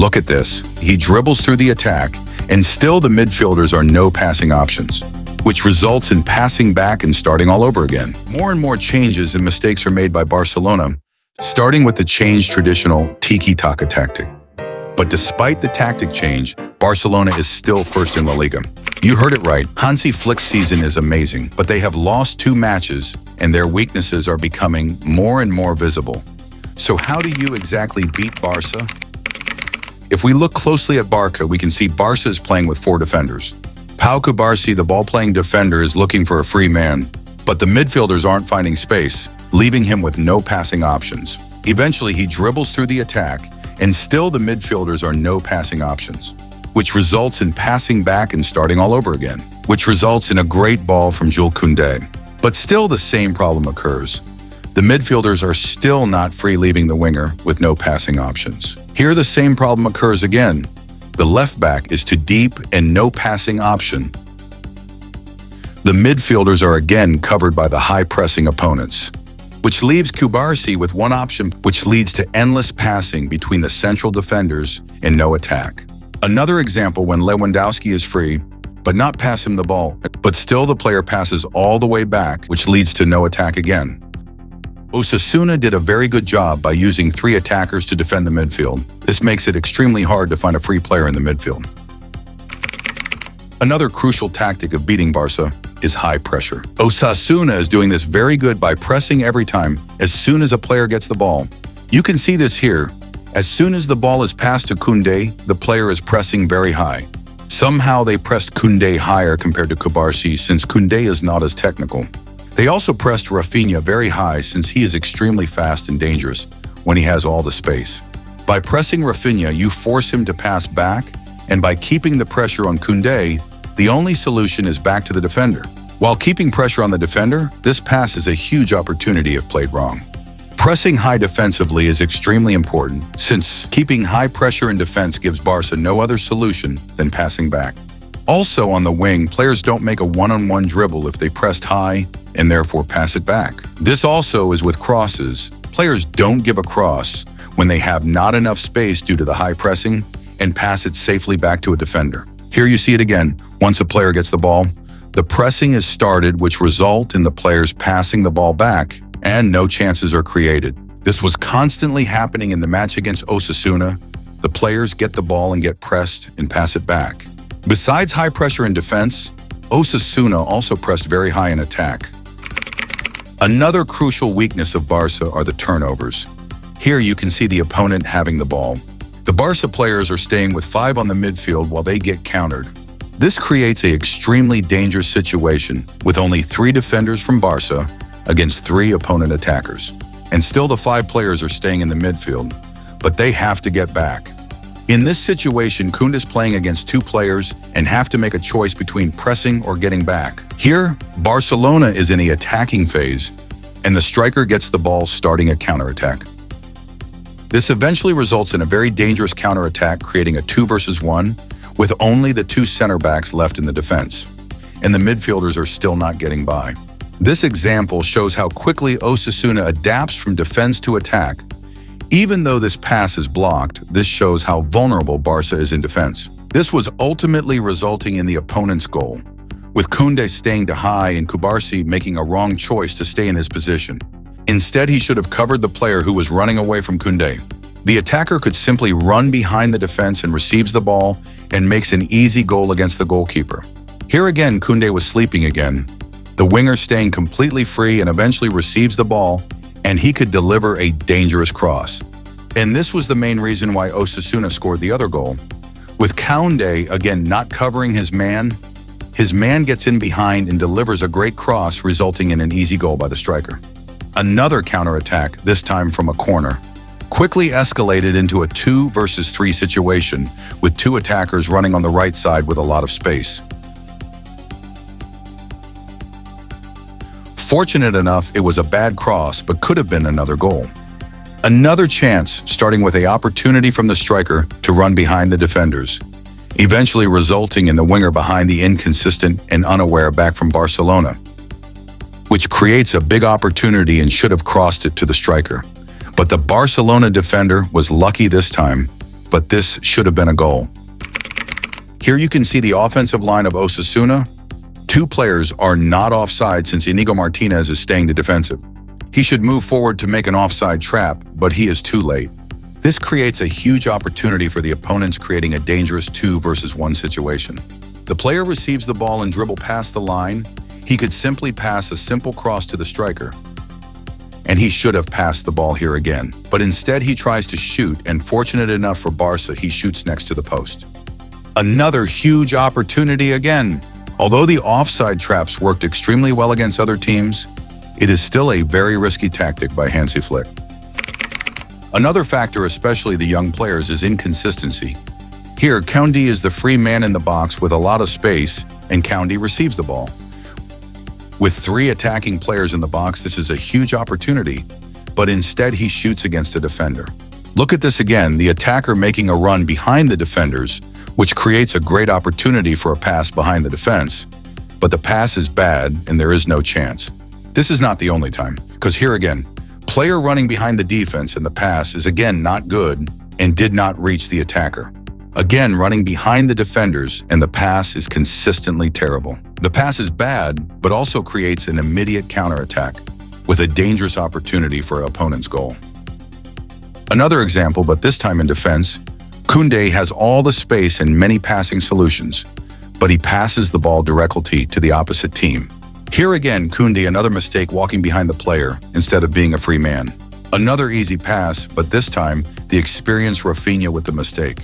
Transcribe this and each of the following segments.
Look at this. He dribbles through the attack, and still the midfielders are no passing options, which results in passing back and starting all over again. More and more changes and mistakes are made by Barcelona, starting with the changed traditional tiki-taka tactic. But despite the tactic change, Barcelona is still first in La Liga. You heard it right, Hansi Flick's season is amazing, but they have lost 2 matches and their weaknesses are becoming more and more visible. So how do you exactly beat Barca? If we look closely at Barca, we can see Barca is playing with 4 defenders. Pau Cubarsí, the ball-playing defender, is looking for a free man, but the midfielders aren't finding space, leaving him with no passing options. Eventually, he dribbles through the attack, and still the midfielders are no passing options, which results in passing back and starting all over again, which results in a great ball from Jules Koundé. But still the same problem occurs. The midfielders are still not free, leaving the winger with no passing options. Here the same problem occurs again. The left back is too deep and no passing option. The midfielders are again covered by the high-pressing opponents, which leaves Cubarsí with one option, which leads to endless passing between the central defenders and no attack. Another example when Lewandowski is free, but not pass him the ball, but still the player passes all the way back, which leads to no attack again. Osasuna did a very good job by using 3 attackers to defend the midfield. This makes it extremely hard to find a free player in the midfield. Another crucial tactic of beating Barca is high pressure. Osasuna is doing this very good by pressing every time as soon as a player gets the ball. You can see this here. As soon as the ball is passed to Koundé, the player is pressing very high. Somehow they pressed Koundé higher compared to Cubarsí since Koundé is not as technical. They also pressed Rafinha very high since he is extremely fast and dangerous when he has all the space. By pressing Rafinha, you force him to pass back, and by keeping the pressure on Koundé, the only solution is back to the defender. While keeping pressure on the defender, this pass is a huge opportunity if played wrong. Pressing high defensively is extremely important, since keeping high pressure in defense gives Barca no other solution than passing back. Also on the wing, players don't make a one-on-one dribble if they pressed high and therefore pass it back. This also is with crosses. Players don't give a cross when they have not enough space due to the high pressing and pass it safely back to a defender. Here you see it again. Once a player gets the ball, the pressing is started, which result in the players passing the ball back, and no chances are created. This was constantly happening in the match against Osasuna. The players get the ball and get pressed and pass it back. Besides high pressure in defense, Osasuna also pressed very high in attack. Another crucial weakness of Barca are the turnovers. Here you can see the opponent having the ball. The Barca players are staying with 5 on the midfield while they get countered. This creates an extremely dangerous situation with only 3 defenders from Barca against 3 opponent attackers. And still the 5 players are staying in the midfield, but they have to get back. In this situation, Koundé is playing against 2 players and have to make a choice between pressing or getting back. Here, Barcelona is in the attacking phase, and the striker gets the ball starting a counterattack. This eventually results in a very dangerous counterattack, creating a 2 versus 1, with only the 2 center backs left in the defense, and the midfielders are still not getting by. This example shows how quickly Osasuna adapts from defense to attack. Even though this pass is blocked, this shows how vulnerable Barca is in defense. This was ultimately resulting in the opponent's goal, with Koundé staying too high and Cubarsí making a wrong choice to stay in his position. Instead, he should have covered the player who was running away from Koundé. The attacker could simply run behind the defense and receives the ball and makes an easy goal against the goalkeeper. Here again, Koundé was sleeping again. The winger staying completely free and eventually receives the ball, and he could deliver a dangerous cross. And this was the main reason why Osasuna scored the other goal. With Koundé again not covering his man gets in behind and delivers a great cross, resulting in an easy goal by the striker. Another counterattack, this time from a corner, quickly escalated into a 2 versus 3 situation, with 2 attackers running on the right side with a lot of space. Fortunate enough, it was a bad cross, but could have been another goal. Another chance, starting with an opportunity from the striker to run behind the defenders, eventually resulting in the winger behind the inconsistent and unaware back from Barcelona, which creates a big opportunity and should have crossed it to the striker. But the Barcelona defender was lucky this time, but this should have been a goal. Here you can see the offensive line of Osasuna. Two players are not offside since Inigo Martinez is staying to defensive. He should move forward to make an offside trap, but he is too late. This creates a huge opportunity for the opponents, creating a dangerous 2 versus 1 situation. The player receives the ball and dribble past the line. He could simply pass a simple cross to the striker, and he should have passed the ball here again. But instead he tries to shoot, and fortunate enough for Barca, he shoots next to the post. Another huge opportunity again. Although the offside traps worked extremely well against other teams, it is still a very risky tactic by Hansi Flick. Another factor, especially the young players, is inconsistency. Here, Koundé is the free man in the box with a lot of space, and Koundé receives the ball. With 3 attacking players in the box, this is a huge opportunity, but instead he shoots against a defender. Look at this again, the attacker making a run behind the defenders, which creates a great opportunity for a pass behind the defense, but the pass is bad and there is no chance. This is not the only time, because here again, player running behind the defense and the pass is again not good and did not reach the attacker. Again, running behind the defenders and the pass is consistently terrible. The pass is bad, but also creates an immediate counterattack with a dangerous opportunity for an opponent's goal. Another example, but this time in defense, Koundé has all the space and many passing solutions, but he passes the ball directly to the opposite team. Here again, Koundé, another mistake, walking behind the player instead of being a free man. Another easy pass, but this time, the experienced Rafinha with the mistake.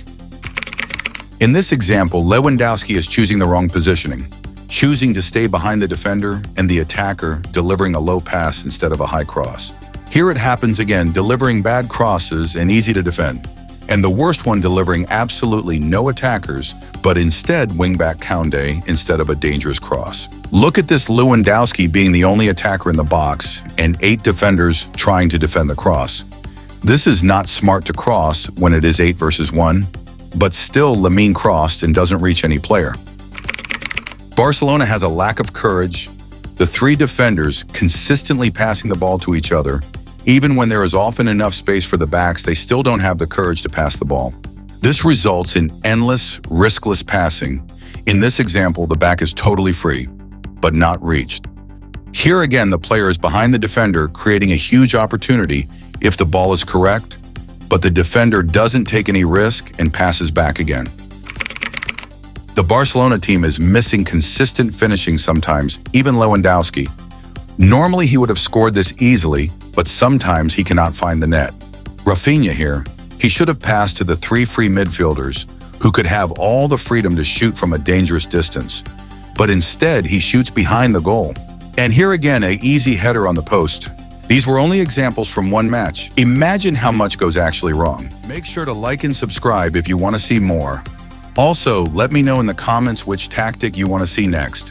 In this example, Lewandowski is choosing the wrong positioning, choosing to stay behind the defender and the attacker, delivering a low pass instead of a high cross. Here it happens again, delivering bad crosses and easy to defend. And the worst one, delivering absolutely no attackers, but instead wingback Koundé instead of a dangerous cross. Look at this, Lewandowski being the only attacker in the box and 8 defenders trying to defend the cross. This is not smart to cross when it is 8 versus 1, but still Lamine crossed and doesn't reach any player. Barcelona has a lack of courage. The 3 defenders consistently passing the ball to each other. Even when there is often enough space for the backs, they still don't have the courage to pass the ball. This results in endless, riskless passing. In this example, the back is totally free, but not reached. Here again, the player is behind the defender, creating a huge opportunity if the ball is correct, but the defender doesn't take any risk and passes back again. The Barcelona team is missing consistent finishing sometimes, even Lewandowski. Normally he would have scored this easily, but sometimes he cannot find the net. Rafinha here, he should have passed to the 3 free midfielders who could have all the freedom to shoot from a dangerous distance. But instead, he shoots behind the goal. And here again, an easy header on the post. These were only examples from one match. Imagine how much goes actually wrong. Make sure to like and subscribe if you want to see more. Also, let me know in the comments which tactic you want to see next.